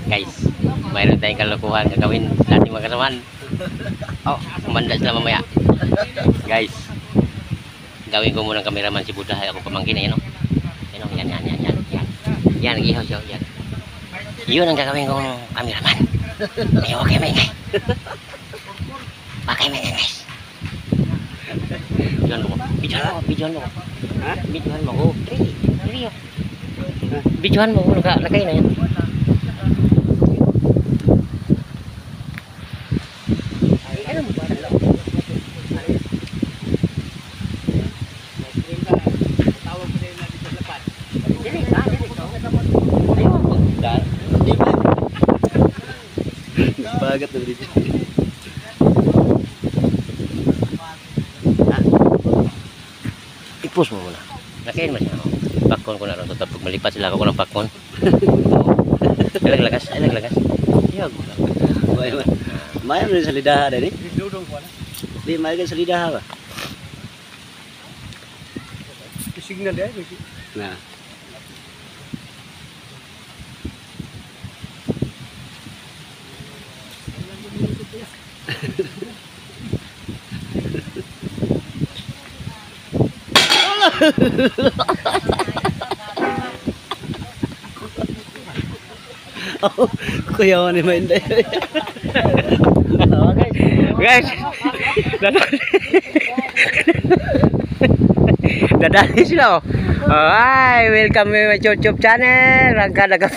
Guys, mayroon tayong kalokohan gagawin sa ating mga kasamahan. Oh, kumanda sila mamaya. Guys, gawin ko muna ng cameraman si Buddha. Ako pamangkin na yun, no? Yan. Yan, nag-ihaw siya. Yan. Yun ang gagawin kong cameraman. Ayaw, okay, maingay. Okay, maingay, guys. Bidyohan mo. Ha? Bidyohan mo. Oh, Rio. Bidyohan mo. Lagay na yan. Bagat na dito. I-push mo muna. Nakain mo siya. Pakon ko na rin. Tapos malipat sila ako ng pakon. Ay laglagas. Iyag. Maya mo rin sa lidaha din eh. Di, maya ka sa lidaha ba? Signal ya. Nah. Oh, kuyawan ni Mainday. Guys. Dadali sila oh. Ay, welcome to my YouTube channel. Rangka daga